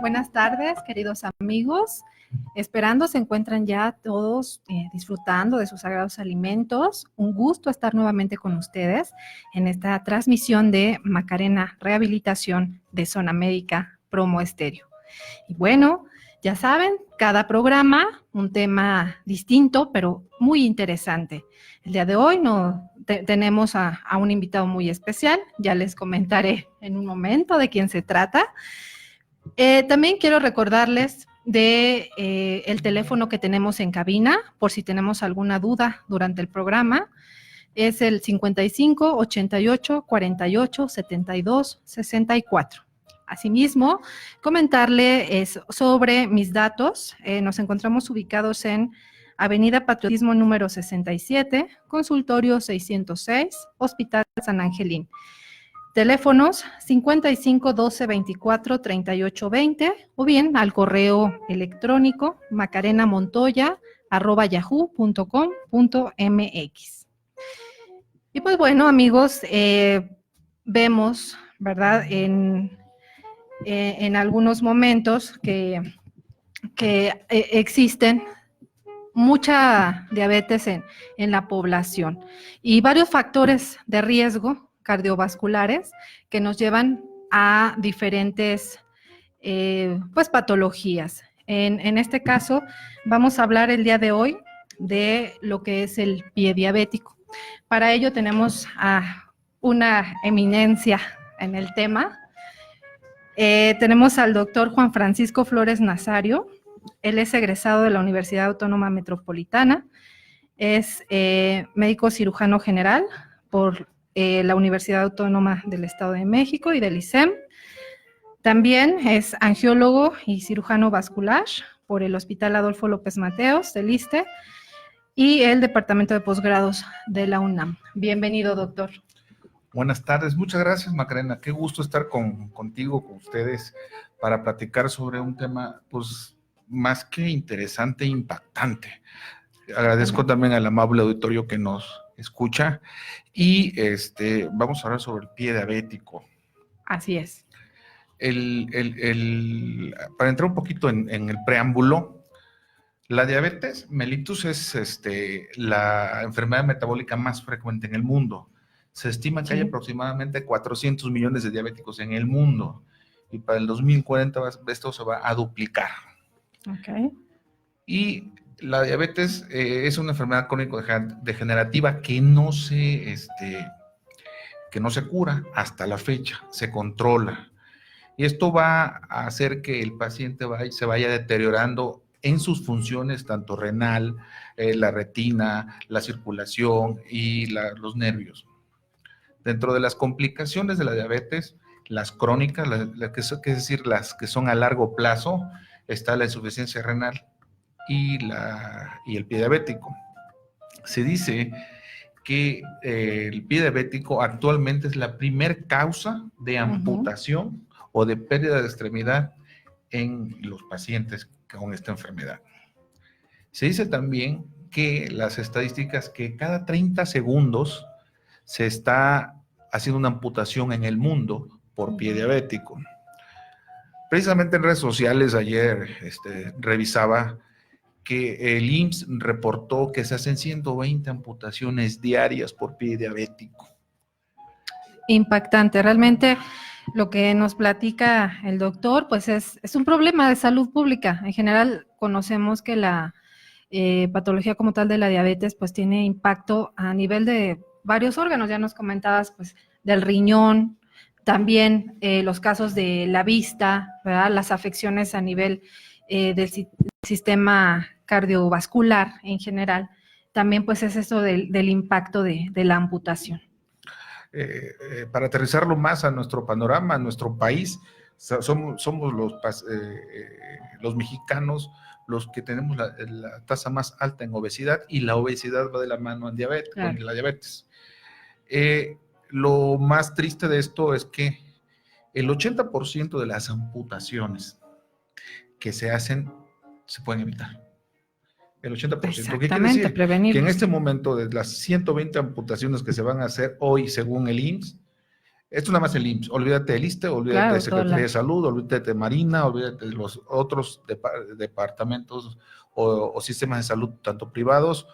Buenas tardes, queridos amigos. Esperando se encuentran ya todos disfrutando de sus sagrados alimentos. Un gusto estar nuevamente con ustedes en esta transmisión de Macarena Rehabilitación de Zona Médica Promo Estéreo. Y bueno, ya saben, cada programa un tema distinto, pero muy interesante. El día de hoy tenemos a un invitado muy especial. Ya les comentaré en un momento de quién se trata. También quiero recordarles de el teléfono que tenemos en cabina, por si tenemos alguna duda durante el programa. Es el 55 88 48 72 64. Asimismo, comentarle sobre mis datos. Nos encontramos ubicados en Avenida Patriotismo número 67, Consultorio 606, Hospital San Angelín. Teléfonos 55 12 24 38 20 o bien al correo electrónico macarenamontoya@yahoo.com.mx. Y pues bueno, amigos, vemos, ¿verdad?, en algunos momentos que existen mucha diabetes en la población y varios factores de riesgo cardiovasculares que nos llevan a diferentes pues patologías. En este caso vamos a hablar el día de hoy de lo que es el pie diabético. Para ello tenemos a una eminencia en el tema. Tenemos al doctor Juan Francisco Flores Nazario. Él es egresado de la Universidad Autónoma Metropolitana, es médico cirujano general por la Universidad Autónoma del Estado de México y del ISEM. También es angiólogo y cirujano vascular por el Hospital Adolfo López Mateos del ISSSTE y el Departamento de Posgrados de la UNAM. Bienvenido, doctor. Buenas tardes, muchas gracias, Macarena. Qué gusto estar contigo, con ustedes, para platicar sobre un tema, pues, más que interesante, impactante. Agradezco también al amable auditorio que nos escucha y vamos a hablar sobre el pie diabético. Así es. Para entrar un poquito en el preámbulo, la diabetes mellitus es la enfermedad metabólica más frecuente en el mundo. Se estima que hay aproximadamente 400 millones de diabéticos en el mundo y para el 2040 esto se va a duplicar. Okay. Y la diabetes es una enfermedad crónico-degenerativa que no se cura hasta la fecha, se controla. Y esto va a hacer que el paciente se vaya deteriorando en sus funciones, tanto renal, la retina, la circulación y los nervios. Dentro de las complicaciones de la diabetes, las crónicas, es decir, las que son a largo plazo, está la insuficiencia renal y el pie diabético. Se dice que el pie diabético actualmente es la primer causa de amputación o de pérdida de extremidad en los pacientes con esta enfermedad. Se dice también que las estadísticas que cada 30 segundos se está haciendo una amputación en el mundo por pie diabético. Precisamente en redes sociales ayer revisaba que el IMSS reportó que se hacen 120 amputaciones diarias por pie diabético. Impactante, realmente lo que nos platica el doctor, pues es un problema de salud pública. En general conocemos que la patología como tal de la diabetes pues tiene impacto a nivel de varios órganos, ya nos comentabas pues del riñón, también los casos de la vista, ¿verdad? Las afecciones a nivel del sistema cardiovascular en general, también pues es eso del impacto de la amputación. Para aterrizarlo más a nuestro panorama, a nuestro país, somos los mexicanos los que tenemos la tasa más alta en obesidad, y la obesidad va de la mano en diabetes, claro, con la diabetes. Lo más triste de esto es que el 80% de las amputaciones que se hacen se pueden evitar. El 80%. ¿Qué quiere decir? Prevenir. Que en este momento, de las 120 amputaciones que se van a hacer hoy, según el IMSS, Esto nada más el IMSS, olvídate del ISSSTE, olvídate Claro, de Secretaría de Salud, olvídate de Marina, olvídate de los otros departamentos o sistemas de salud, tanto privados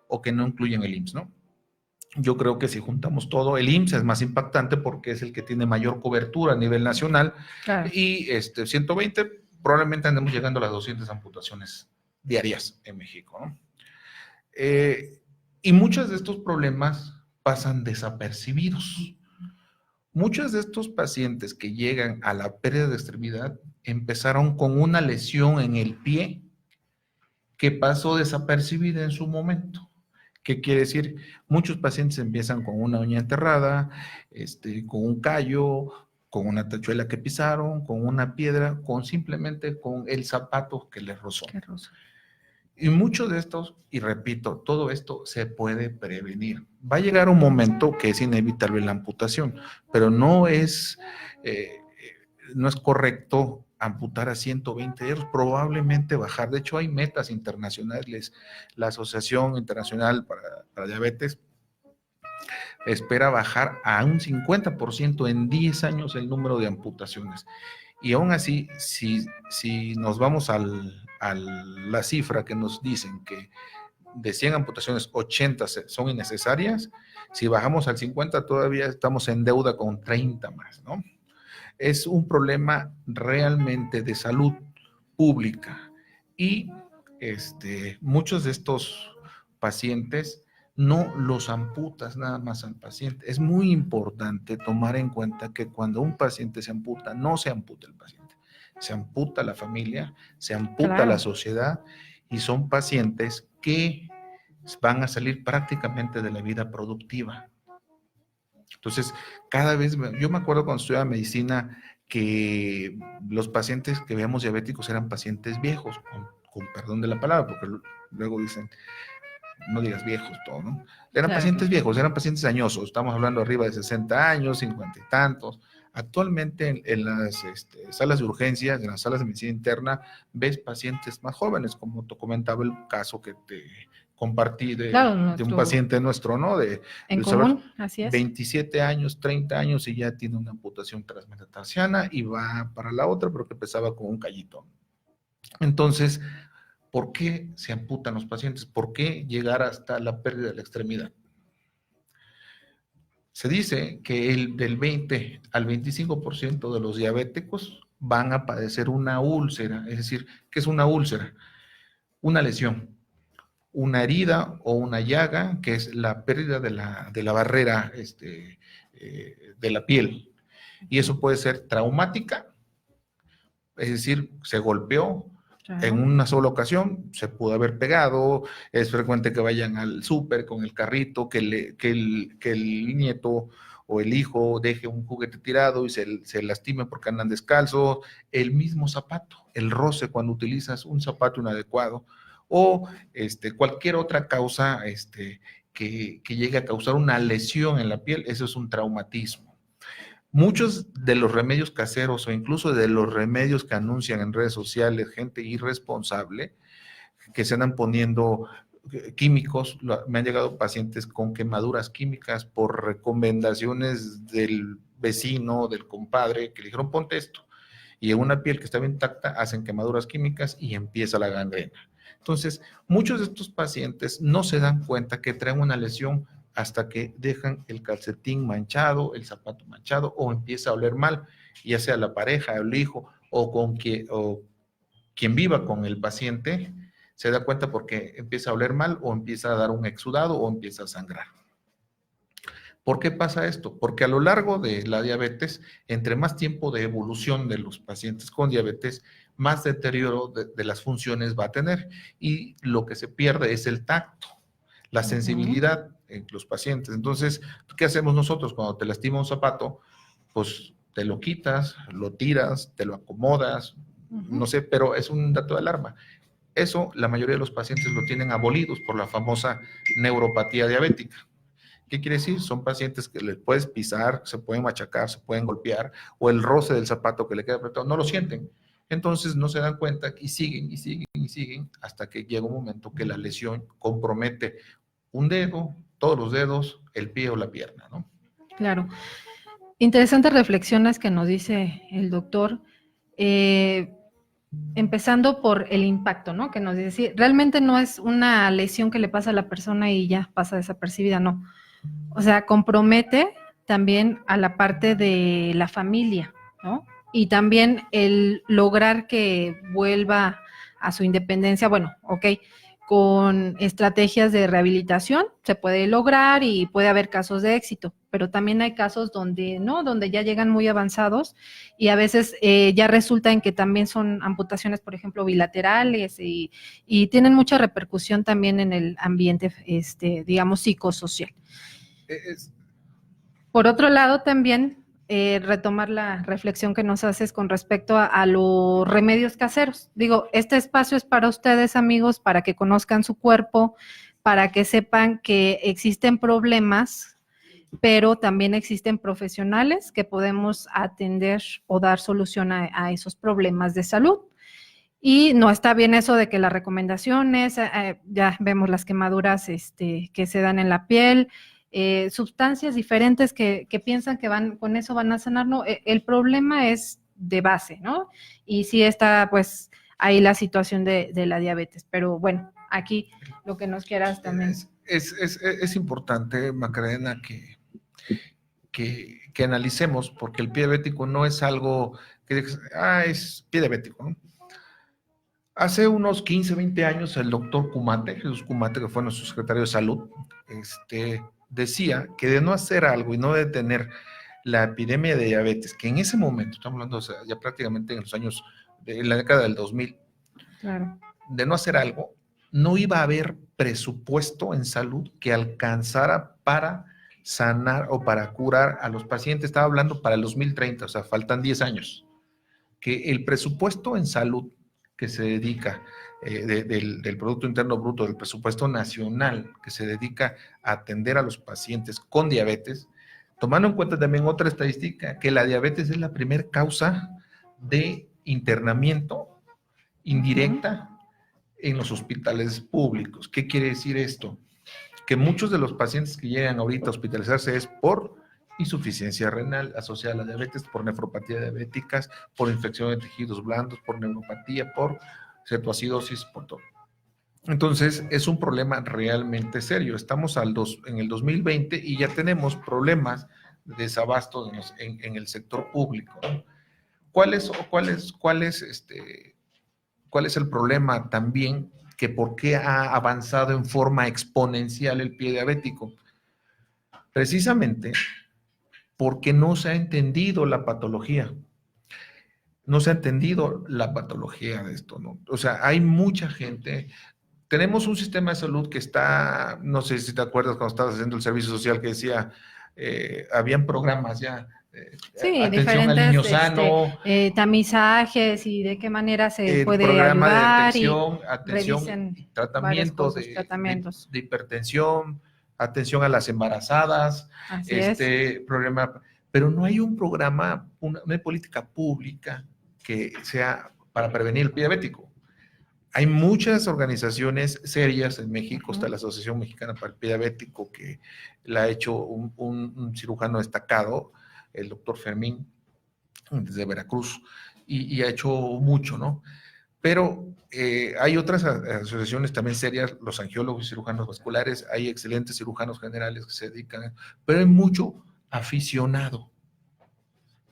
o que no incluyen el IMSS, ¿no? Yo creo que si juntamos todo, el IMSS es más impactante porque es el que tiene mayor cobertura a nivel nacional, claro. y 120, probablemente andemos llegando a las 200 amputaciones diarias en México, ¿no? Y muchos de estos problemas pasan desapercibidos. Muchos de estos pacientes que llegan a la pérdida de extremidad empezaron con una lesión en el pie que pasó desapercibida en su momento. ¿Qué quiere decir? Muchos pacientes empiezan con una uña enterrada, con un callo, con una tachuela que pisaron, con una piedra, simplemente con el zapato que les rozó. Y muchos de estos, y repito, todo esto se puede prevenir. Va a llegar un momento que es inevitable la amputación, pero no es correcto amputar a 120 dedos, probablemente bajar. De hecho, hay metas internacionales. La Asociación Internacional para Diabetes espera bajar a un 50% en 10 años el número de amputaciones. Y aún así, si nos vamos a la cifra que nos dicen que de 100 amputaciones, 80 son innecesarias, si bajamos al 50 todavía estamos en deuda con 30 más, ¿no? Es un problema realmente de salud pública y muchos de estos pacientes no los amputas nada más al paciente. Es muy importante tomar en cuenta que cuando un paciente se amputa, no se amputa el paciente, se amputa la familia, se amputa la sociedad, y son pacientes que van a salir prácticamente de la vida productiva. Entonces, cada vez, yo me acuerdo cuando estudiaba medicina que los pacientes que veíamos diabéticos eran pacientes viejos, con perdón de la palabra, porque luego dicen, no digas viejos todo, ¿no? Eran pacientes viejos, eran pacientes añosos, estamos hablando arriba de 60 años, 50 y tantos. Actualmente en las salas de urgencias, en las salas de medicina interna, ves pacientes más jóvenes, como te comentaba el caso que te compartí de un paciente nuestro, ¿no? En común, así es. 27 años, 30 años y ya tiene una amputación transmetatarsiana y va para la otra porque empezaba con un callito. Entonces, ¿por qué se amputan los pacientes? ¿Por qué llegar hasta la pérdida de la extremidad? Se dice que del 20 al 25% de los diabéticos van a padecer una úlcera. Es decir, ¿qué es una úlcera? Una lesión, una herida o una llaga, que es la pérdida de la barrera de la piel. Y eso puede ser traumática, es decir, se golpeó en una sola ocasión, se pudo haber pegado. Es frecuente que vayan al súper con el carrito, que el nieto o el hijo deje un juguete tirado y se lastime porque andan descalzos. El mismo zapato, el roce cuando utilizas un zapato inadecuado, o cualquier otra causa que llegue a causar una lesión en la piel, eso es un traumatismo. Muchos de los remedios caseros o incluso de los remedios que anuncian en redes sociales, gente irresponsable, que se andan poniendo químicos, me han llegado pacientes con quemaduras químicas por recomendaciones del vecino, del compadre, que le dijeron ponte esto, y en una piel que estaba intacta hacen quemaduras químicas y empieza la gangrena. Entonces, muchos de estos pacientes no se dan cuenta que traen una lesión hasta que dejan el calcetín manchado, el zapato manchado, o empieza a oler mal, ya sea la pareja, el hijo, o quien viva con el paciente, se da cuenta porque empieza a oler mal, o empieza a dar un exudado, o empieza a sangrar. ¿Por qué pasa esto? Porque a lo largo de la diabetes, entre más tiempo de evolución de los pacientes con diabetes, más deterioro de las funciones va a tener, y lo que se pierde es el tacto, la sensibilidad en los pacientes. Entonces, ¿qué hacemos nosotros cuando te lastima un zapato? Pues te lo quitas, lo tiras, te lo acomodas, no sé, pero es un dato de alarma. Eso la mayoría de los pacientes lo tienen abolidos por la famosa neuropatía diabética. ¿Qué quiere decir? Son pacientes que les puedes pisar, se pueden machacar, se pueden golpear, o el roce del zapato que le queda apretado, no lo sienten. Entonces no se dan cuenta y siguen y siguen y siguen hasta que llega un momento que la lesión compromete un dedo, todos los dedos, el pie o la pierna, ¿no? Claro. Interesantes reflexiones que nos dice el doctor, empezando por el impacto, ¿no? Que nos dice, sí, realmente no es una lesión que le pasa a la persona y ya pasa desapercibida, no. O sea, compromete también a la parte de la familia, ¿no? Y también el lograr que vuelva a su independencia, bueno, ok, con estrategias de rehabilitación se puede lograr y puede haber casos de éxito, pero también hay casos donde no, donde ya llegan muy avanzados y a veces ya resulta en que también son amputaciones, por ejemplo, bilaterales y tienen mucha repercusión también en el ambiente, digamos, psicosocial. Por otro lado, también retomar la reflexión que nos haces con respecto a los remedios caseros. Digo, este espacio es para ustedes, amigos, para que conozcan su cuerpo, para que sepan que existen problemas, pero también existen profesionales que podemos atender o dar solución a esos problemas de salud. Y no está bien eso de que las recomendaciones, ya vemos las quemaduras que se dan en la piel, sustancias diferentes que piensan que van con eso van a sanar, no, el problema es de base, ¿no? Y sí está pues ahí la situación de la diabetes, pero bueno, aquí lo que nos quieras también. Es importante, Macarena, que analicemos, porque el pie diabético no es algo que es pie diabético, ¿no? Hace unos 15, 20 años, el doctor Cumate, Jesús Cumate, que fue nuestro secretario de salud, decía que de no hacer algo y no detener la epidemia de diabetes, que en ese momento, estamos hablando, o sea, ya prácticamente en los años, en la década del 2000, claro, de no hacer algo, no iba a haber presupuesto en salud que alcanzara para sanar o para curar a los pacientes. Estaba hablando para el 2030, o sea, faltan 10 años. Que el presupuesto en salud que se dedica del Producto Interno Bruto, del presupuesto nacional que se dedica a atender a los pacientes con diabetes, tomando en cuenta también otra estadística, que la diabetes es la primera causa de internamiento indirecta en los hospitales públicos. ¿Qué quiere decir esto? Que muchos de los pacientes que llegan ahorita a hospitalizarse es por insuficiencia renal asociada a la diabetes, por nefropatía diabéticas, por infección de tejidos blandos, por neuropatía, por cetoacidosis, por todo. Entonces, es un problema realmente serio. Estamos en el 2020 y ya tenemos problemas de desabasto en el sector público. ¿Cuál es el problema también? Que por qué ha avanzado en forma exponencial el pie diabético. Precisamente porque no se ha entendido la patología. No se ha entendido la patología de esto, ¿no? O sea, hay mucha gente. Tenemos un sistema de salud que está, no sé si te acuerdas cuando estabas haciendo el servicio social que decía, habían programas ya. Sí, atención al niño sano, tamizajes y de qué manera se puede programa ayudar de y atención, revisen varias tratamiento cosas, tratamientos. de hipertensión, atención a las embarazadas, Así es. programa, pero no hay un programa, una política pública que sea para prevenir el pie diabético. Hay muchas organizaciones serias en México, está la Asociación Mexicana para el Pie Diabético, que la ha hecho un cirujano destacado, el doctor Fermín, desde Veracruz, y ha hecho mucho, ¿no? Pero hay otras asociaciones también serias, los angiólogos y cirujanos vasculares, hay excelentes cirujanos generales que se dedican, pero hay mucho aficionado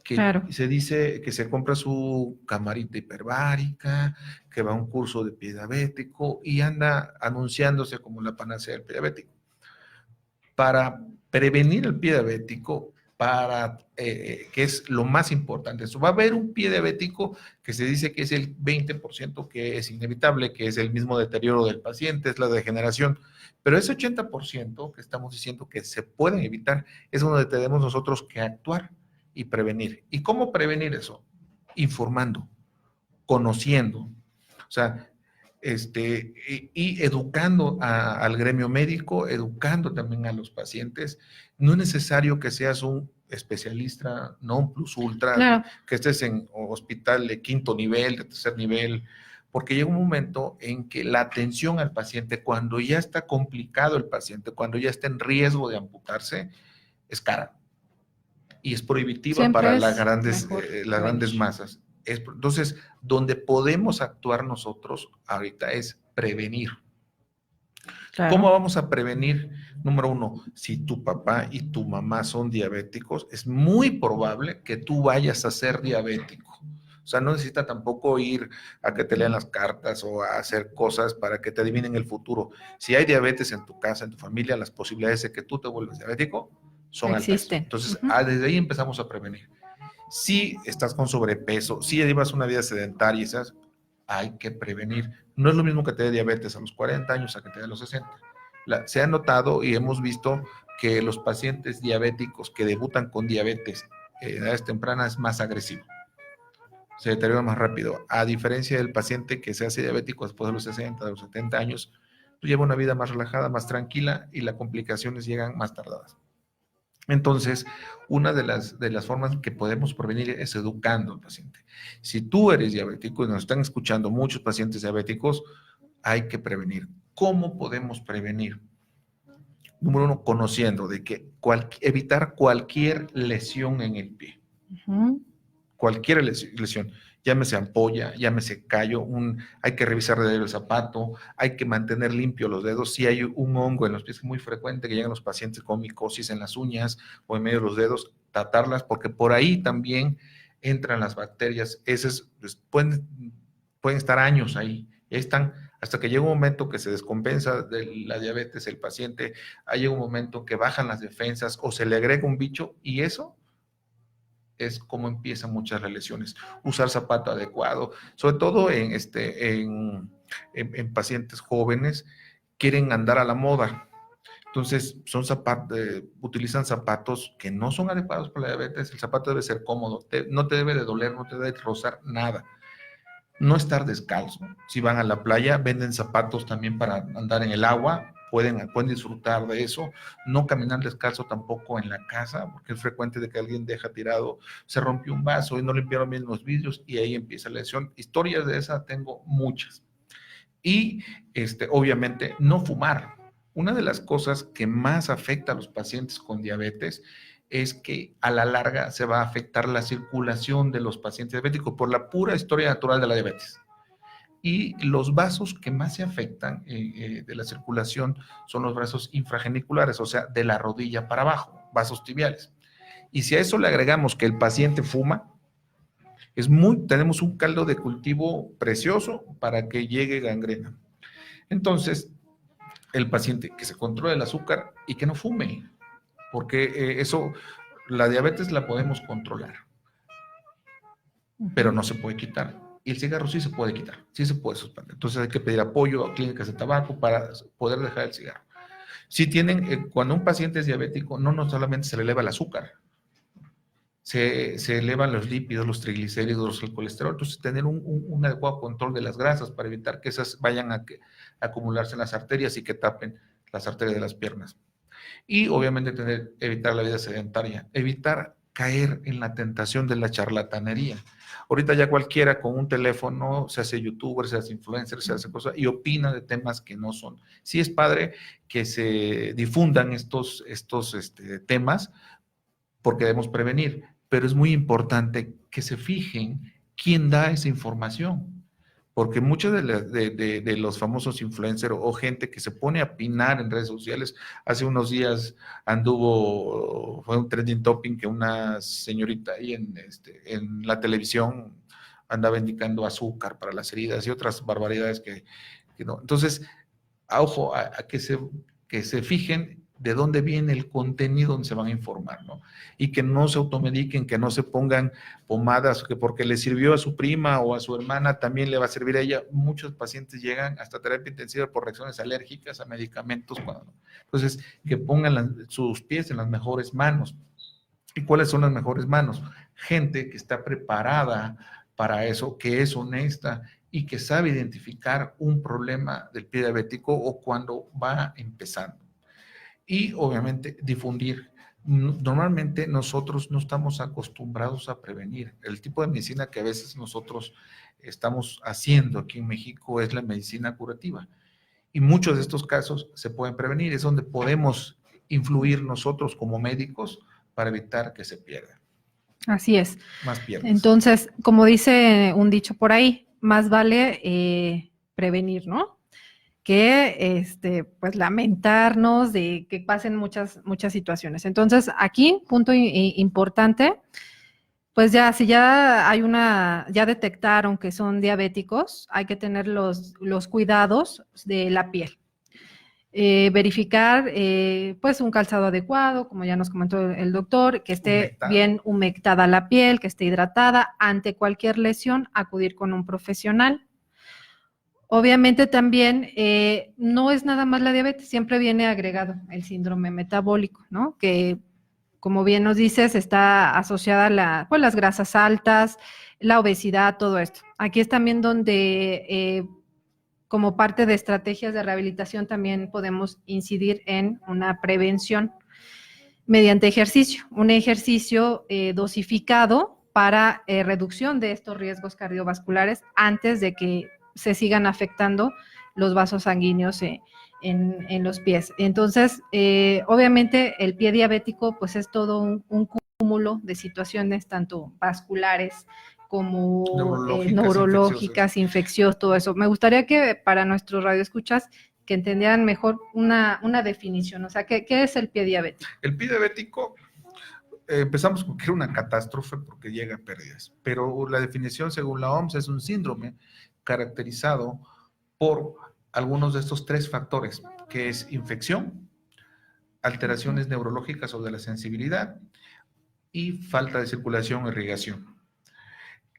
que claro. se dice que se compra su camarita hiperbárica, que va a un curso de pie diabético y anda anunciándose como la panacea del pie diabético. Para prevenir el pie diabético, que es lo más importante. Va a haber un pie diabético que se dice que es el 20% que es inevitable, que es el mismo deterioro del paciente, es la degeneración, pero ese 80% que estamos diciendo que se pueden evitar es donde tenemos nosotros que actuar y prevenir. ¿Y cómo prevenir eso? Informando, conociendo, o sea, y educando al gremio médico, educando también a los pacientes. No es necesario que seas un especialista non plus ultra, claro. que estés en hospital de 5º nivel, de 3er nivel, porque llega un momento en que la atención al paciente, cuando ya está complicado el paciente, cuando ya está en riesgo de amputarse, es cara. y es prohibitiva Siempre para es las grandes prevenir. masas. Entonces, donde podemos actuar nosotros ahorita es prevenir. ¿Cómo Claro. vamos a prevenir? Número uno, si tu papá y tu mamá son diabéticos, es muy probable que tú vayas a ser diabético. O sea, no necesita tampoco ir a que te lean las cartas o a hacer cosas para que te adivinen el futuro. Si hay diabetes en tu casa, en tu familia, las posibilidades de que tú te vuelvas diabético son altas. Existen. Entonces, Ujú. desde ahí empezamos a prevenir. Si estás con sobrepeso, si llevas una vida sedentaria, ¿sabes? Hay que prevenir. No es lo mismo que te dé diabetes a los 40 años a que te dé a los 60. Se ha notado y hemos visto que los pacientes diabéticos que debutan con diabetes en edades tempranas es más agresivo, se deteriora más rápido, a diferencia del paciente que se hace diabético después de los 60, de los 70 años, lleva una vida más relajada, más tranquila y las complicaciones llegan más tardadas. Entonces, una de las formas que podemos prevenir es educando al paciente. Si tú eres diabético y nos están escuchando muchos pacientes diabéticos, hay que prevenir. ¿Cómo podemos prevenir? Número uno, conociendo de que evitar cualquier lesión en el pie. Ujú. Cualquier lesión, llámese ampolla, llámese callo, hay que revisar el zapato, hay que mantener limpio los dedos. Si hay un hongo en los pies, es muy frecuente que llegan los pacientes con micosis en las uñas o en medio de los dedos, tratarlas porque por ahí también entran las bacterias. Esas pues, pueden estar años ahí, y ahí están hasta que llega un momento que se descompensa de la diabetes el paciente, hay un momento que bajan las defensas o se le agrega un bicho y eso es como empiezan muchas lesiones. Usar zapato adecuado, sobre todo en pacientes jóvenes, quieren andar a la moda. Entonces, utilizan zapatos que no son adecuados para la diabetes. El zapato debe ser cómodo, no te debe de doler, no te debe de rozar nada. No estar descalzo. Si van a la playa, venden zapatos también para andar en el agua, pueden disfrutar de eso. No caminar descalzo tampoco en la casa, porque es frecuente de que alguien deja tirado, se rompió un vaso y no limpiaron bien los vidrios y ahí empieza la lesión. Historias de esas tengo muchas. Y obviamente no fumar. Una de las cosas que más afecta a los pacientes con diabetes es que a la larga se va a afectar la circulación de los pacientes diabéticos por la pura historia natural de la diabetes. Y los vasos que más se afectan de la circulación son los vasos infrageniculares, o sea, de la rodilla para abajo, vasos tibiales. Y si a eso le agregamos que el paciente fuma, tenemos un caldo de cultivo precioso para que llegue gangrena. Entonces, el paciente que se controle el azúcar y que no fume, porque la diabetes la podemos controlar, pero no se puede quitar. Y el cigarro sí se puede quitar, sí se puede suspender. Entonces hay que pedir apoyo a clínicas de tabaco para poder dejar el cigarro. Si cuando un paciente es diabético, no solamente se le eleva el azúcar, se elevan los lípidos, los triglicéridos, el colesterol. Entonces, tener un adecuado control de las grasas para evitar que esas vayan a acumularse en las arterias y que tapen las arterias de las piernas. Y obviamente evitar la vida sedentaria, evitar caer en la tentación de la charlatanería. Ahorita ya cualquiera con un teléfono se hace youtuber, se hace influencer, se hace cosas y opina de temas que no son. Sí es padre que se difundan estos temas porque debemos prevenir, pero es muy importante que se fijen quién da esa información, porque muchos de los famosos influencers o gente que se pone a opinar en redes sociales, hace unos días fue un trending topic que una señorita ahí en la televisión andaba indicando azúcar para las heridas y otras barbaridades que no. Entonces, ojo, a que se fijen de dónde viene el contenido donde se van a informar, ¿no? Y que no se automediquen, que no se pongan pomadas, que porque le sirvió a su prima o a su hermana, también le va a servir a ella. Muchos pacientes llegan hasta terapia intensiva por reacciones alérgicas a medicamentos. Entonces, que pongan sus pies en las mejores manos. ¿Y cuáles son las mejores manos? Gente que está preparada para eso, que es honesta y que sabe identificar un problema del pie diabético o cuando va empezando. Y obviamente difundir. Normalmente nosotros no estamos acostumbrados a prevenir. El tipo de medicina que a veces nosotros estamos haciendo aquí en México es la medicina curativa. Y muchos de estos casos se pueden prevenir. Es donde podemos influir nosotros como médicos para evitar que se pierda. Así es. Más piernas. Entonces, como dice un dicho por ahí, más vale prevenir, ¿no? Que pues lamentarnos de que pasen muchas situaciones. Entonces, aquí, punto importante, pues ya, si ya hay ya detectaron que son diabéticos, hay que tener los cuidados de la piel. Verificar, pues, un calzado adecuado, como ya nos comentó el doctor, que esté bien humectada la piel, que esté hidratada. Ante cualquier lesión, acudir con un profesional. Obviamente también no es nada más la diabetes, siempre viene agregado el síndrome metabólico, ¿no? Que, como bien nos dices, está asociada a las grasas altas, la obesidad, todo esto. Aquí es también donde, como parte de estrategias de rehabilitación, también podemos incidir en una prevención mediante ejercicio, un ejercicio dosificado para reducción de estos riesgos cardiovasculares antes de que se sigan afectando los vasos sanguíneos en los pies. Entonces, obviamente el pie diabético pues es todo un cúmulo de situaciones tanto vasculares como neurológicas, infecciosas, todo eso. Me gustaría que para nuestros radioescuchas que entendieran mejor una definición, o sea, ¿qué es el pie diabético? El pie diabético, empezamos con que era una catástrofe porque llega a pérdidas, pero la definición según la OMS es un síndrome caracterizado por algunos de estos 3 factores, que es infección, alteraciones neurológicas o de la sensibilidad y falta de circulación o irrigación.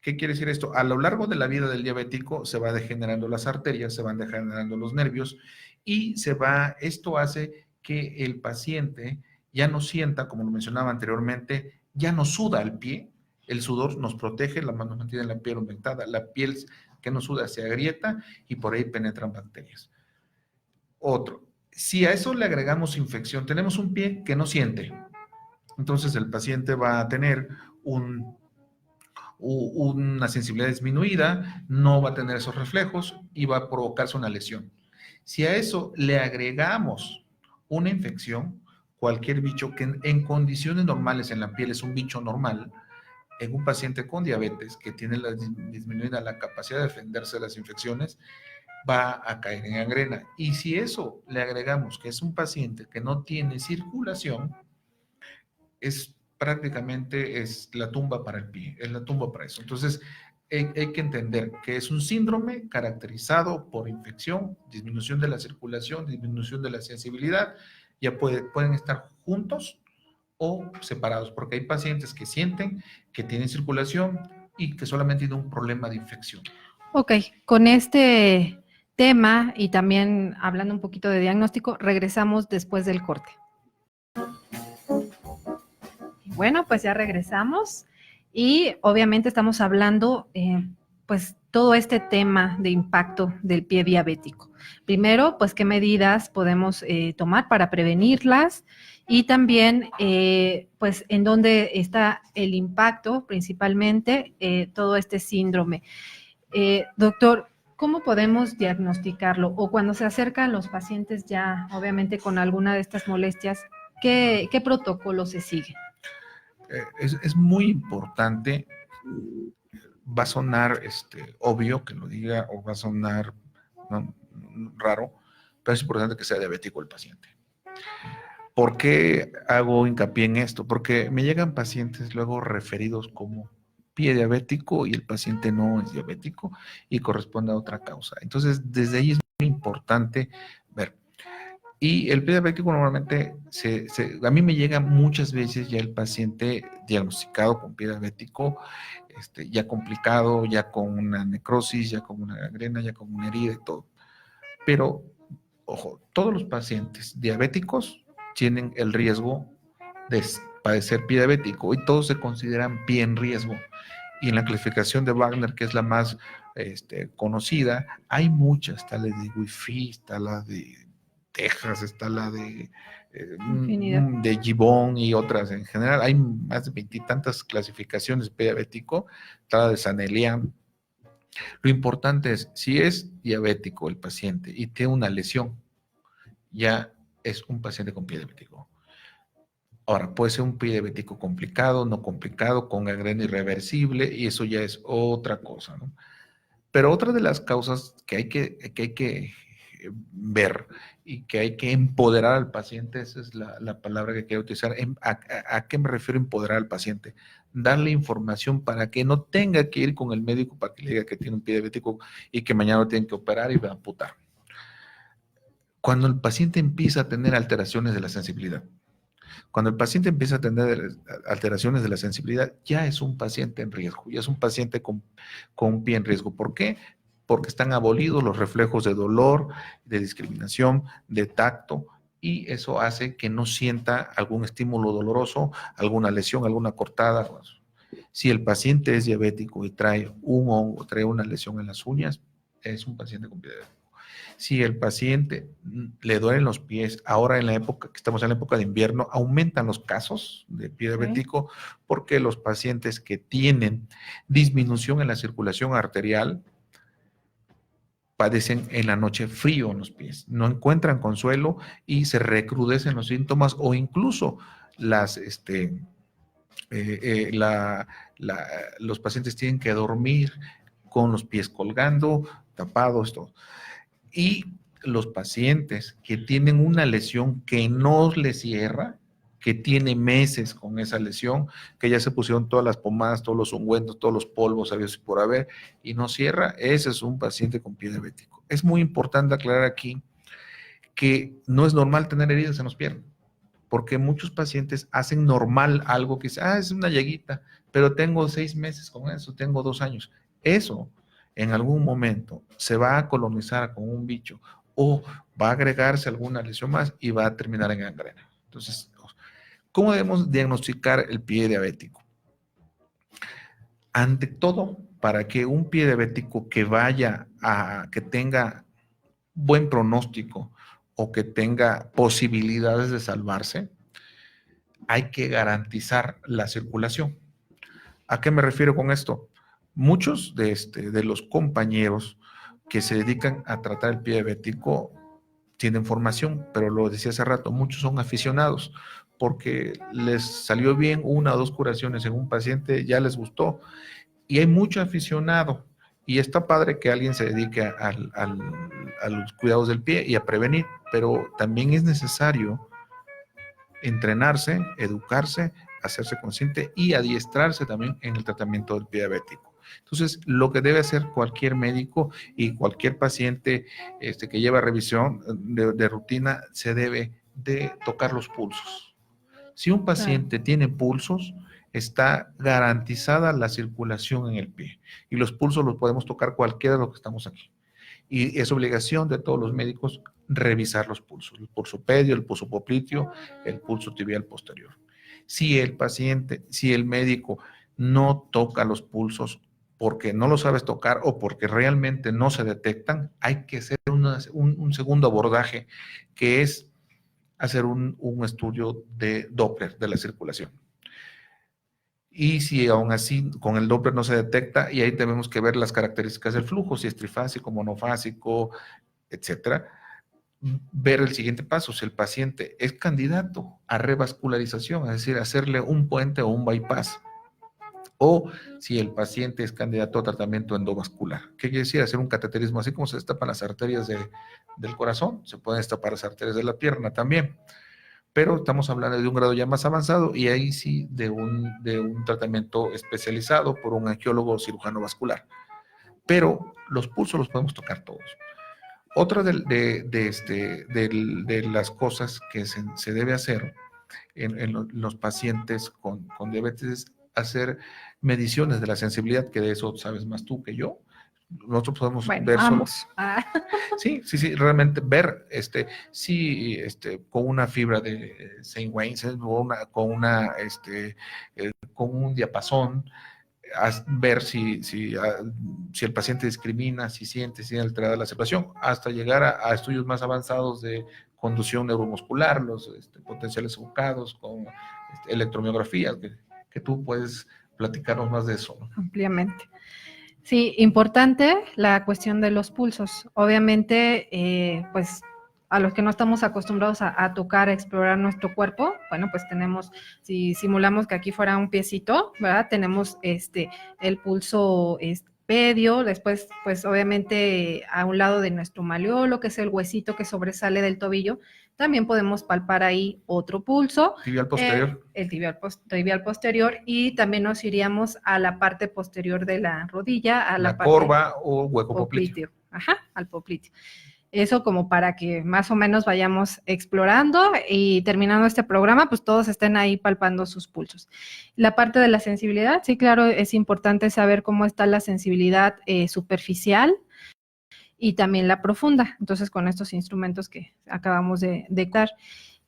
¿Qué quiere decir esto? A lo largo de la vida del diabético se va degenerando las arterias, se van degenerando los nervios y esto hace que el paciente ya no sienta, como lo mencionaba anteriormente, ya no suda el pie, el sudor nos protege, la mano mantiene la piel humectada, la piel que no suda se agrieta y por ahí penetran bacterias. Otro, si a eso le agregamos infección, tenemos un pie que no siente, entonces el paciente va a tener una sensibilidad disminuida, no va a tener esos reflejos y va a provocarse una lesión. Si a eso le agregamos una infección, cualquier bicho que en condiciones normales en la piel es un bicho normal, en un paciente con diabetes que tiene disminuida la capacidad de defenderse de las infecciones, va a caer en gangrena. Y si eso le agregamos que es un paciente que no tiene circulación, prácticamente es la tumba para el pie, es la tumba para eso. Entonces, hay que entender que es un síndrome caracterizado por infección, disminución de la circulación, disminución de la sensibilidad, ya pueden estar juntos o separados, porque hay pacientes que sienten que tienen circulación y que solamente tienen un problema de infección. Ok, con este tema y también hablando un poquito de diagnóstico, regresamos después del corte. Bueno, pues ya regresamos y obviamente estamos hablando, pues, todo este tema de impacto del pie diabético. Primero, pues, qué medidas podemos tomar para prevenirlas y también, pues, en dónde está el impacto, principalmente, todo este síndrome. Doctor, ¿cómo podemos diagnosticarlo? O cuando se acercan los pacientes ya, obviamente, con alguna de estas molestias, ¿qué protocolo se sigue? Es muy importante, va a sonar obvio que lo diga o va a sonar, ¿no?, raro, pero es importante que sea diabético el paciente. ¿Por qué hago hincapié en esto? Porque me llegan pacientes luego referidos como pie diabético y el paciente no es diabético y corresponde a otra causa. Entonces, desde ahí es muy importante ver. Y el pie diabético normalmente, a mí me llega muchas veces ya el paciente diagnosticado con pie diabético, ya complicado, ya con una necrosis, ya con una gangrena, ya con una herida y todo. Pero, ojo, todos los pacientes diabéticos tienen el riesgo de padecer pie diabético y todos se consideran pie en riesgo. Y en la clasificación de Wagner, que es la más conocida, hay muchas, está la de Wi-Fi, está la de Texas, está la de Gibbon y otras. En general hay más de 20 y tantas clasificaciones de pie diabético, está la de Sanelian. Lo importante es, si es diabético el paciente y tiene una lesión, ya es un paciente con pie diabético. Ahora, puede ser un pie diabético complicado, no complicado, con gangrena irreversible, y eso ya es otra cosa, ¿no? Pero otra de las causas que hay que ver y que hay que empoderar al paciente, esa es la palabra que quiero utilizar. ¿A qué me refiero empoderar al paciente? Darle información para que no tenga que ir con el médico para que le diga que tiene un pie diabético y que mañana lo tienen que operar y va a amputar. Cuando el paciente empieza a tener alteraciones de la sensibilidad, cuando el paciente empieza a tener alteraciones de la sensibilidad, ya es un paciente en riesgo, ya es un paciente con un pie en riesgo. ¿Por qué? Porque están abolidos los reflejos de dolor, de discriminación, de tacto, y eso hace que no sienta algún estímulo doloroso, alguna lesión, alguna cortada. Si el paciente es diabético y trae un hongo, trae una lesión en las uñas, es un paciente con pie diabético. Si el paciente le duelen los pies, ahora en la época que estamos en la época de invierno, aumentan los casos de pie diabético porque los pacientes que tienen disminución en la circulación arterial padecen en la noche frío en los pies, no encuentran consuelo y se recrudecen los síntomas o incluso las, los pacientes tienen que dormir con los pies colgando, tapados, todo. Y los pacientes que tienen una lesión que no les cierra, que tiene meses con esa lesión, que ya se pusieron todas las pomadas, todos los ungüentos, todos los polvos, sabios por haber, y no cierra, ese es un paciente con pie diabético. Es muy importante aclarar aquí que no es normal tener heridas en los pies, porque muchos pacientes hacen normal algo que dice, es una llaguita, pero tengo 6 meses con eso, tengo 2 años. Eso en algún momento se va a colonizar con un bicho o va a agregarse alguna lesión más y va a terminar en gangrena. Entonces, ¿cómo debemos diagnosticar el pie diabético? Ante todo, para que un pie diabético que tenga buen pronóstico o que tenga posibilidades de salvarse, hay que garantizar la circulación. ¿A qué me refiero con esto? Muchos de los compañeros que se dedican a tratar el pie diabético tienen formación, pero lo decía hace rato, muchos son aficionados porque les salió bien 1 o 2 curaciones en un paciente, ya les gustó, y hay mucho aficionado, y está padre que alguien se dedique a los cuidados del pie y a prevenir, pero también es necesario entrenarse, educarse, hacerse consciente y adiestrarse también en el tratamiento del pie diabético. Entonces, lo que debe hacer cualquier médico y cualquier paciente que lleva revisión de rutina, se debe de tocar los pulsos. Si un paciente tiene pulsos, está garantizada la circulación en el pie. Y los pulsos los podemos tocar cualquiera de los que estamos aquí. Y es obligación de todos los médicos revisar los pulsos, el pulso pedio, el pulso popliteo, el pulso tibial posterior. Si el médico no toca los pulsos porque no lo sabes tocar o porque realmente no se detectan, hay que hacer un segundo abordaje, que es hacer un estudio de Doppler de la circulación. Y si aún así con el Doppler no se detecta, y ahí tenemos que ver las características del flujo, si es trifásico, monofásico, etcétera, ver el siguiente paso, si el paciente es candidato a revascularización, es decir, hacerle un puente o un bypass, o si el paciente es candidato a tratamiento endovascular. ¿Qué quiere decir? Hacer un cateterismo, así como se destapan las arterias del corazón, se pueden destapar las arterias de la pierna también. Pero estamos hablando de un grado ya más avanzado y ahí sí de un tratamiento especializado por un angiólogo cirujano vascular. Pero los pulsos los podemos tocar todos. Otra de las cosas que se debe hacer en los pacientes con diabetes es hacer mediciones de la sensibilidad, que de eso sabes más tú que yo. Nosotros podemos ver vamos. Sí, realmente ver con una fibra de Saint-Wains con un diapasón, ver si el paciente discrimina, si tiene alterada la circulación, hasta llegar a estudios más avanzados de conducción neuromuscular, los potenciales evocados con electromiografía, que tú puedes platicarnos más de eso, ¿no? Ampliamente. Sí, importante la cuestión de los pulsos. Obviamente, pues a los que no estamos acostumbrados a tocar, a explorar nuestro cuerpo, bueno, pues tenemos, si simulamos que aquí fuera un piecito, ¿verdad? Tenemos el pulso pedio, después, pues obviamente a un lado de nuestro maleolo, que es el huesito que sobresale del tobillo, también podemos palpar ahí otro pulso. Tibial posterior. El tibial posterior, y también nos iríamos a la parte posterior de la rodilla, a la parte corva o hueco popliteo. Ajá, al popliteo. Eso como para que más o menos vayamos explorando y terminando este programa, pues todos estén ahí palpando sus pulsos. La parte de la sensibilidad, sí, claro, es importante saber cómo está la sensibilidad superficial y también la profunda. Entonces, con estos instrumentos que acabamos de dar.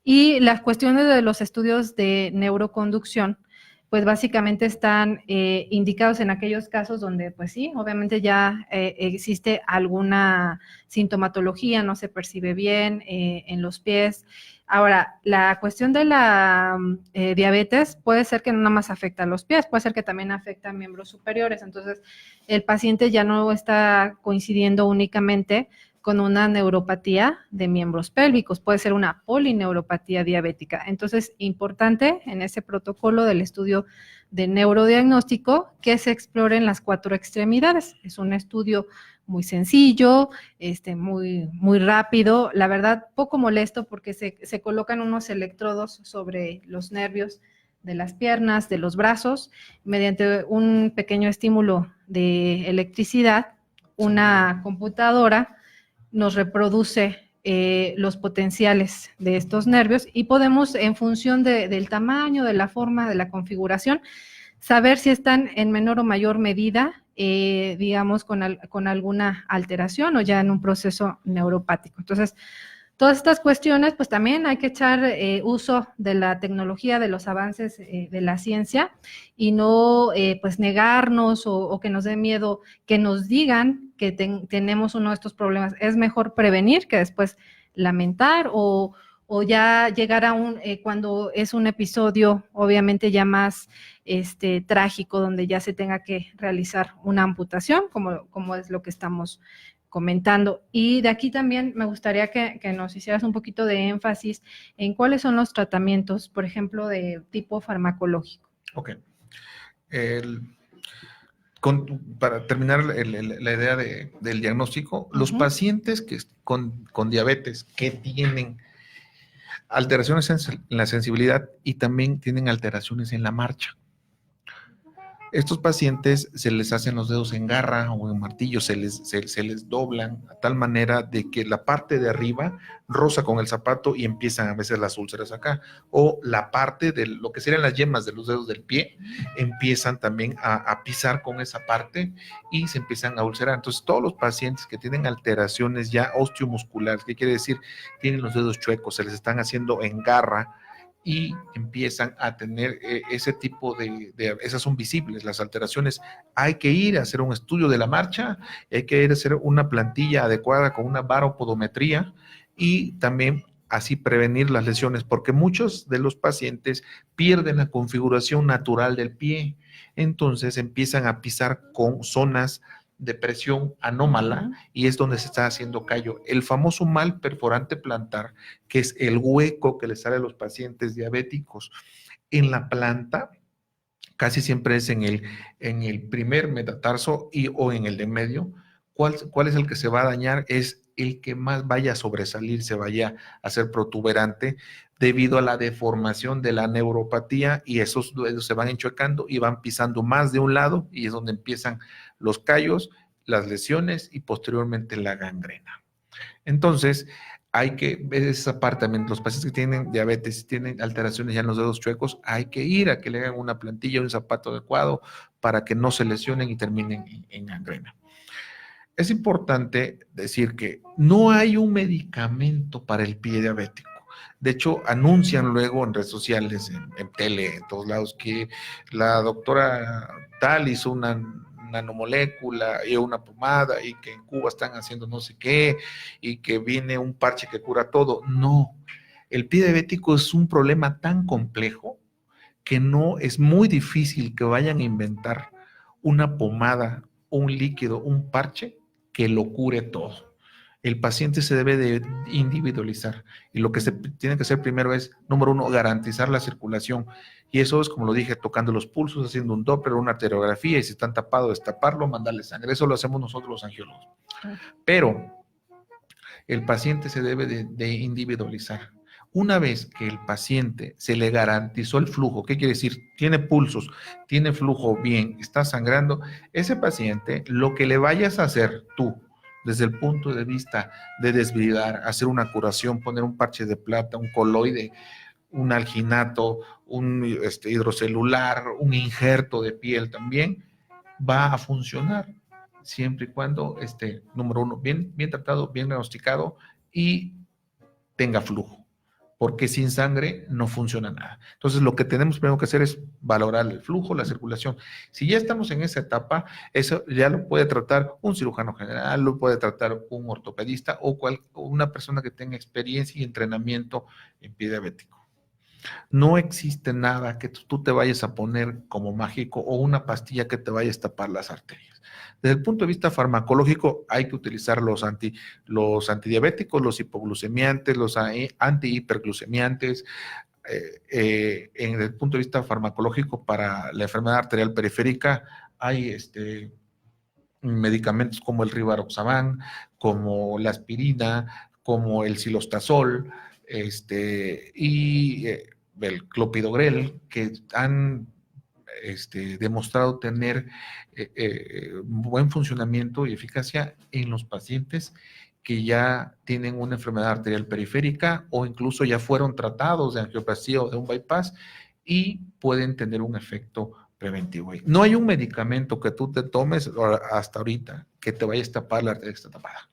Y las cuestiones de los estudios de neuroconducción, pues básicamente están indicados en aquellos casos donde, pues sí, obviamente ya existe alguna sintomatología, no se percibe bien en los pies. Ahora, la cuestión de la diabetes puede ser que no nada más afecta a los pies, puede ser que también afecta a miembros superiores. Entonces, el paciente ya no está coincidiendo únicamente con una neuropatía de miembros pélvicos, puede ser una polineuropatía diabética. Entonces, importante en ese protocolo del estudio de neurodiagnóstico que se exploren las 4 extremidades. Es un estudio muy sencillo, muy rápido, la verdad poco molesto porque se colocan unos electrodos sobre los nervios de las piernas, de los brazos, mediante un pequeño estímulo de electricidad, una computadora nos reproduce los potenciales de estos nervios y podemos, en función del tamaño, de la forma, de la configuración, saber si están en menor o mayor medida, digamos, con alguna alteración o ya en un proceso neuropático. Entonces, todas estas cuestiones, pues también hay que echar uso de la tecnología, de los avances de la ciencia y no pues negarnos o que nos dé miedo que nos digan que tenemos uno de estos problemas. Es mejor prevenir que después lamentar o ya llegar a cuando es un episodio obviamente ya más trágico, donde ya se tenga que realizar una amputación, como es lo que estamos comentando. Y de aquí también me gustaría que nos hicieras un poquito de énfasis en cuáles son los tratamientos, por ejemplo, de tipo farmacológico. Ok. Para terminar la idea del diagnóstico, los pacientes con diabetes que tienen alteraciones en la sensibilidad y también tienen alteraciones en la marcha. Estos pacientes se les hacen los dedos en garra o en martillo, se les doblan a tal manera de que la parte de arriba roza con el zapato y empiezan a veces las úlceras acá, o la parte de lo que serían las yemas de los dedos del pie empiezan también a pisar con esa parte y se empiezan a ulcerar. Entonces, todos los pacientes que tienen alteraciones ya osteomusculares, ¿qué quiere decir? Tienen los dedos chuecos, se les están haciendo en garra, y empiezan a tener ese tipo esas son visibles, las alteraciones. Hay que ir a hacer un estudio de la marcha, hay que ir a hacer una plantilla adecuada con una baropodometría y también así prevenir las lesiones, porque muchos de los pacientes pierden la configuración natural del pie, entonces empiezan a pisar con zonas de presión anómala y es donde se está haciendo callo. El famoso mal perforante plantar, que es el hueco que le sale a los pacientes diabéticos en la planta, casi siempre es en el primer metatarso o en el de medio. ¿Cuál es el que se va a dañar? Es el que más vaya a sobresalir, se vaya a hacer protuberante debido a la deformación de la neuropatía y esos dedos se van enchuecando y van pisando más de un lado y es donde empiezan los callos, las lesiones y posteriormente la gangrena. Entonces, hay que ver esa parte también. Los pacientes que tienen diabetes, tienen alteraciones ya en los dedos chuecos, hay que ir a que le hagan una plantilla, un zapato adecuado para que no se lesionen y terminen en gangrena. Es importante decir que no hay un medicamento para el pie diabético. De hecho, anuncian luego en redes sociales, en tele, en todos lados, que la doctora tal hizo una nanomolécula y una pomada y que en Cuba están haciendo no sé qué y que viene un parche que cura todo. No, el pie diabético es un problema tan complejo que no es muy difícil que vayan a inventar una pomada, un líquido, un parche que lo cure todo. El paciente se debe de individualizar y lo que se tiene que hacer primero es, número uno, garantizar la circulación y eso es, como lo dije, tocando los pulsos, haciendo un Doppler, una arteriografía y si están tapados, destaparlo, mandarle sangre. Eso lo hacemos nosotros los angiólogos. Pero el paciente se debe de individualizar. Una vez que el paciente se le garantizó el flujo, ¿qué quiere decir? Tiene pulsos, tiene flujo bien, está sangrando, ese paciente, lo que le vayas a hacer tú, desde el punto de vista de desbridar, hacer una curación, poner un parche de plata, un coloide, un alginato, un hidrocelular, un injerto de piel también, va a funcionar siempre y cuando esté, número uno, bien tratado, bien diagnosticado y tenga flujo, porque sin sangre no funciona nada. Entonces, lo que tenemos primero que hacer es valorar el flujo, la circulación. Si ya estamos en esa etapa, eso ya lo puede tratar un cirujano general, lo puede tratar un ortopedista o una persona que tenga experiencia y entrenamiento en pie diabético. No existe nada que tú te vayas a poner como mágico o una pastilla que te vaya a tapar las arterias. Desde el punto de vista farmacológico, hay que utilizar los antidiabéticos, los hipoglucemiantes, los antihiperglucemiantes. En el punto de vista farmacológico, para la enfermedad arterial periférica, hay medicamentos como el rivaroxaban, como la aspirina, como el cilostazol, y el clopidogrel, que han demostrado tener buen funcionamiento y eficacia en los pacientes que ya tienen una enfermedad arterial periférica o incluso ya fueron tratados de angioplastia o de un bypass y pueden tener un efecto preventivo. No hay un medicamento que tú te tomes hasta ahorita que te vaya a tapar la arteria que está tapada.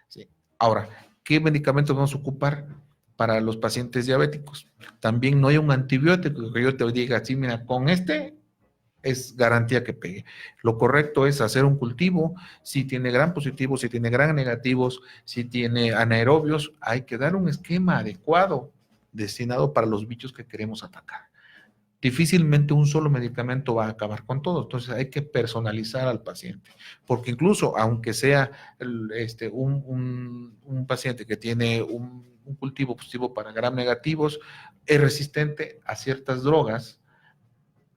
¿Sí? Ahora, ¿qué medicamentos vamos a ocupar para los pacientes diabéticos? También no hay un antibiótico que yo te diga, sí, mira, con este es garantía que pegue. Lo correcto es hacer un cultivo, si tiene gran positivo, si tiene gran negativos, si tiene anaerobios, hay que dar un esquema adecuado destinado para los bichos que queremos atacar. Difícilmente un solo medicamento va a acabar con todo, entonces hay que personalizar al paciente, porque incluso aunque sea un paciente que tiene un cultivo positivo para gram negativos, es resistente a ciertas drogas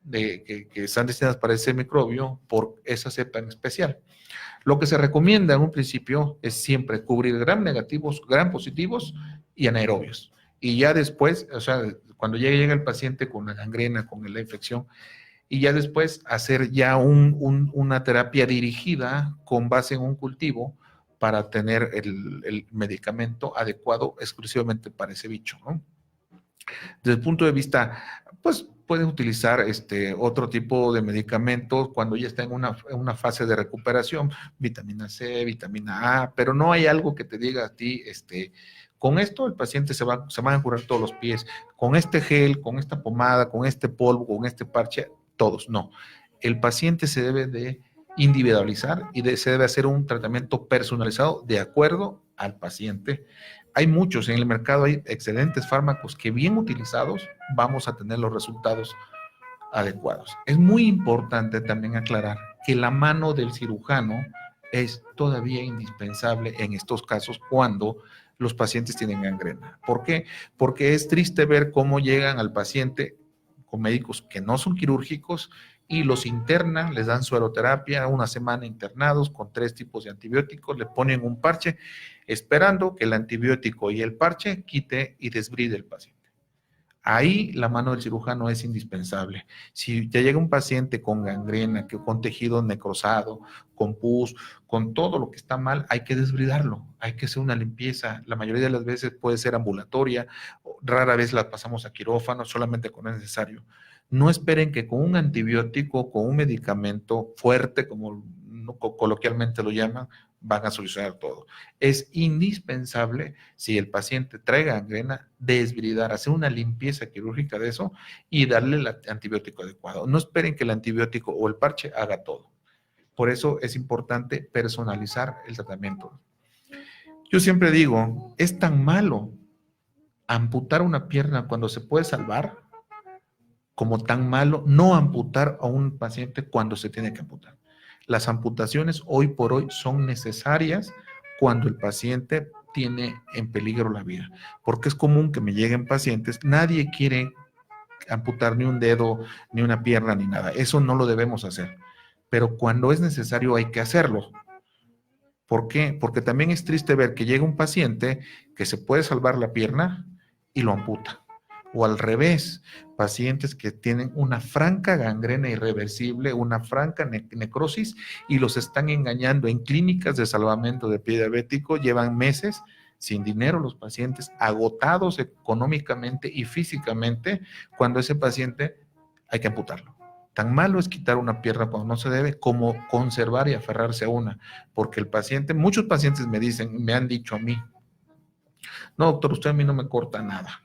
que están destinadas para ese microbio por esa cepa en especial. Lo que se recomienda en un principio es siempre cubrir gram negativos, gram positivos y anaerobios. Y ya después, o sea, cuando llega el paciente con la gangrena, con la infección, y ya después hacer ya una terapia dirigida con base en un cultivo para tener el medicamento adecuado exclusivamente para ese bicho, ¿no? Desde el punto de vista, pues pueden utilizar otro tipo de medicamentos cuando ya está en una fase de recuperación, vitamina C, vitamina A, pero no hay algo que te diga a ti, con esto el paciente se van a curar todos los pies, con este gel, con esta pomada, con este polvo, con este parche, todos, no. El paciente se debe de individualizar y se debe hacer un tratamiento personalizado de acuerdo al paciente. Hay muchos en el mercado, hay excelentes fármacos que bien utilizados vamos a tener los resultados adecuados. Es muy importante también aclarar que la mano del cirujano es todavía indispensable en estos casos cuando los pacientes tienen gangrena. ¿Por qué? Porque es triste ver cómo llegan al paciente con médicos que no son quirúrgicos y los internan, les dan sueroterapia, una semana internados con 3 tipos de antibióticos, le ponen un parche, esperando que el antibiótico y el parche quite y desbride el paciente. Ahí la mano del cirujano es indispensable. Si ya llega un paciente con gangrena, con tejido necrosado, con pus, con todo lo que está mal, hay que desbridarlo, hay que hacer una limpieza. La mayoría de las veces puede ser ambulatoria, rara vez la pasamos a quirófano, solamente cuando es necesario. No esperen que con un antibiótico, con un medicamento fuerte, como coloquialmente lo llaman, van a solucionar todo. Es indispensable, si el paciente trae gangrena, desbridar, hacer una limpieza quirúrgica de eso y darle el antibiótico adecuado. No esperen que el antibiótico o el parche haga todo. Por eso es importante personalizar el tratamiento. Yo siempre digo, es tan malo amputar una pierna cuando se puede salvar, como tan malo no amputar a un paciente cuando se tiene que amputar. Las amputaciones hoy por hoy son necesarias cuando el paciente tiene en peligro la vida, porque es común que me lleguen pacientes, nadie quiere amputar ni un dedo, ni una pierna, ni nada, eso no lo debemos hacer, pero cuando es necesario hay que hacerlo. ¿Por qué? Porque también es triste ver que llega un paciente que se puede salvar la pierna y lo amputa. O al revés, pacientes que tienen una franca gangrena irreversible, una franca necrosis y los están engañando en clínicas de salvamento de pie diabético, llevan meses sin dinero los pacientes, agotados económicamente y físicamente, cuando ese paciente hay que amputarlo. Tan malo es quitar una pierna cuando no se debe, como conservar y aferrarse a una, porque el paciente, muchos pacientes me han dicho a mí, no, doctor, usted a mí no me corta nada.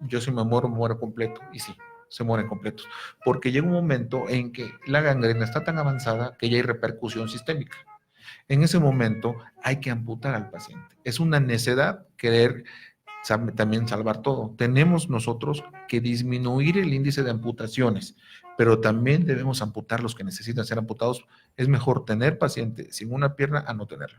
Yo si me muero completo. Y sí, se mueren completos. Porque llega un momento en que la gangrena está tan avanzada que ya hay repercusión sistémica. En ese momento hay que amputar al paciente. Es una necedad querer también salvar todo. Tenemos nosotros que disminuir el índice de amputaciones, pero también debemos amputar los que necesitan ser amputados. Es mejor tener paciente sin una pierna a no tenerlo.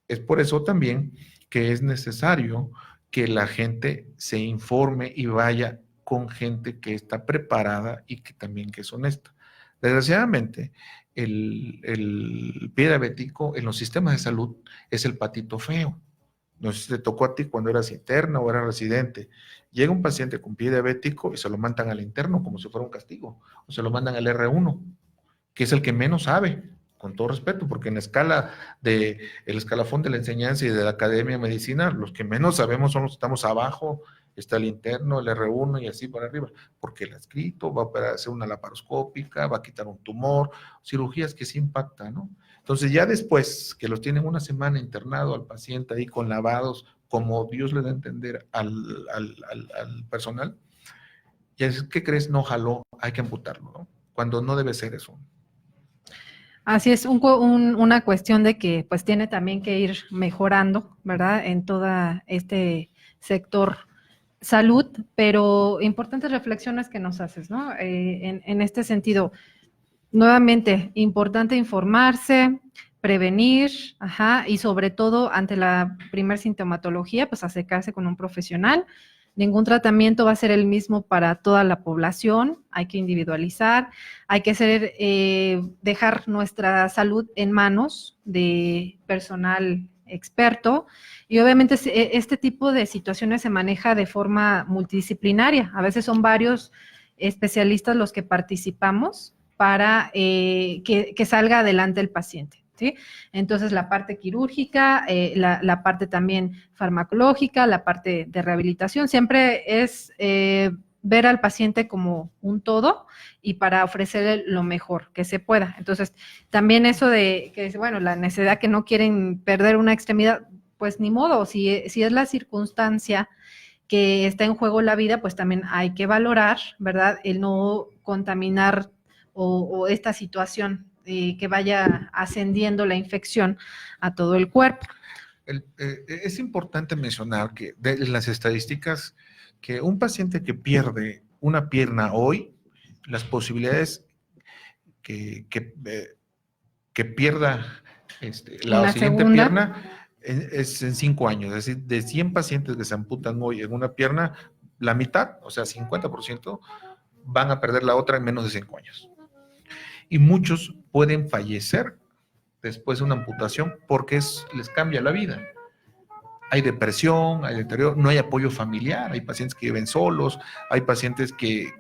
Es por eso también que es necesario que la gente se informe y vaya con gente que está preparada y que también que es honesta. Desgraciadamente, el pie diabético en los sistemas de salud es el patito feo. No sé si te tocó a ti cuando eras interna o eras residente. Llega un paciente con pie diabético y se lo mandan al interno como si fuera un castigo, o se lo mandan al R1, que es el que menos sabe, con todo respeto, porque en la escala el escalafón de la enseñanza y de la academia de medicina, los que menos sabemos son los que estamos abajo, está el interno, el R1 y así para arriba, porque el adscrito va a hacer una laparoscópica, va a quitar un tumor, cirugías que sí impactan, ¿no? Entonces ya después que los tienen una semana internado al paciente ahí con lavados, como Dios le da a entender al personal, ya es, ¿qué crees? No jaló, hay que amputarlo, ¿no? Cuando no debe ser eso. Así es, una cuestión de que pues tiene también que ir mejorando, ¿verdad? En todo este sector salud, pero importantes reflexiones que nos haces, ¿no? En este sentido, nuevamente, importante informarse, prevenir, y sobre todo ante la primer sintomatología, pues acercarse con un profesional. Ningún tratamiento va a ser el mismo para toda la población, hay que individualizar, hay que dejar nuestra salud en manos de personal experto y obviamente este tipo de situaciones se maneja de forma multidisciplinaria, a veces son varios especialistas los que participamos para que salga adelante el paciente. ¿Sí? Entonces, la parte quirúrgica, la parte también farmacológica, la parte de rehabilitación, siempre es ver al paciente como un todo y para ofrecerle lo mejor que se pueda. Entonces, también eso de que, bueno, la necesidad que no quieren perder una extremidad, pues ni modo, si es la circunstancia que está en juego la vida, pues también hay que valorar, ¿verdad? El no contaminar o esta situación que vaya ascendiendo la infección a todo el cuerpo. Es importante mencionar que de las estadísticas, que un paciente que pierde una pierna hoy, las posibilidades que pierda la siguiente segunda pierna es en 5 años. Es decir, de 100 pacientes que se amputan hoy en una pierna, la mitad, o sea, 50%, van a perder la otra en menos de 5 años. Y muchos pueden fallecer después de una amputación porque les cambia la vida. Hay depresión, hay deterioro, no hay apoyo familiar, hay pacientes que viven solos, hay pacientes que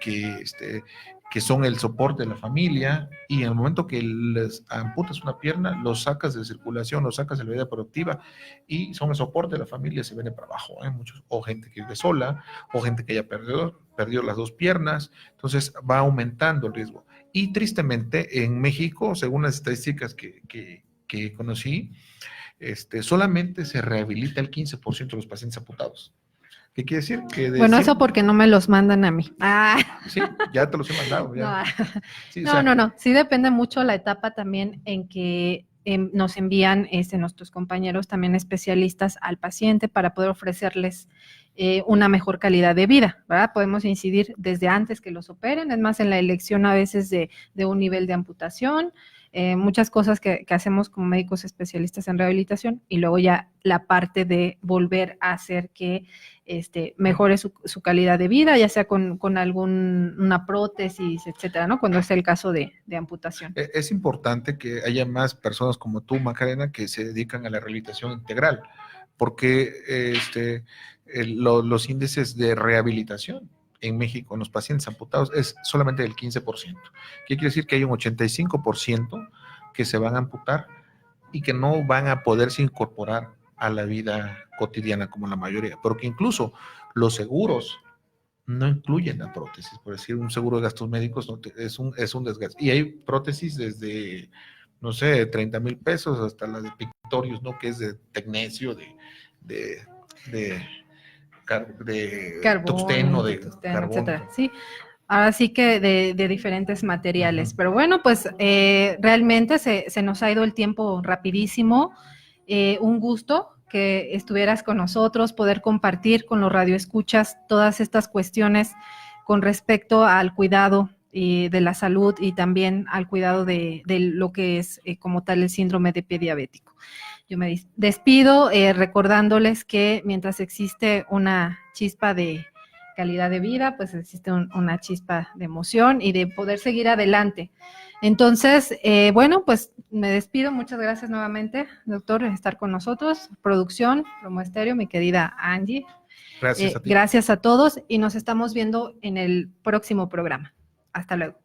son el soporte de la familia y en el momento que les amputas una pierna, los sacas de circulación, los sacas de la vida productiva y son el soporte de la familia, se viene para abajo, muchos, o gente que vive sola, o gente que ya perdió las 2 piernas, entonces va aumentando el riesgo. Y tristemente en México, según las estadísticas que conocí, solamente se rehabilita el 15% de los pacientes amputados. ¿Qué quiere decir? Que bueno, eso porque no me los mandan a mí. Sí, ya te los he mandado. Ya. Sí, no. Sí depende mucho la etapa también en que nos envían nuestros compañeros también especialistas al paciente para poder ofrecerles una mejor calidad de vida, ¿verdad? Podemos incidir desde antes que los operen, es más en la elección a veces de un nivel de amputación, muchas cosas que hacemos como médicos especialistas en rehabilitación, y luego ya la parte de volver a hacer que mejore su calidad de vida, ya sea con una prótesis, etcétera, ¿no? Cuando es el caso de amputación. Es importante que haya más personas como tú, Macarena, que se dedican a la rehabilitación integral, porque los índices de rehabilitación en México en los pacientes amputados es solamente del 15%. ¿Qué quiere decir? Que hay un 85% que se van a amputar y que no van a poderse incorporar a la vida cotidiana como la mayoría, porque incluso los seguros no incluyen la prótesis. Por decir, un seguro de gastos médicos es un desgaste. Y hay prótesis desde, no sé, 30,000 pesos hasta la de Pictorius, ¿no? Que es de tecnecio, de Carbono, de tungsteno, carbón. etcétera. Sí, ahora sí que de diferentes materiales. Pero bueno, pues realmente se nos ha ido el tiempo rapidísimo. Un gusto que estuvieras con nosotros, poder compartir con los radioescuchas todas estas cuestiones con respecto al cuidado de la salud y también al cuidado de lo que es como tal el síndrome de pie diabético. Yo me despido recordándoles que mientras existe una chispa de calidad de vida, pues existe una chispa de emoción y de poder seguir adelante. Entonces, bueno, pues me despido. Muchas gracias nuevamente, doctor, por estar con nosotros. Producción, Promo Estéreo, mi querida Angie. Gracias a ti. Gracias a todos y nos estamos viendo en el próximo programa. Hasta luego.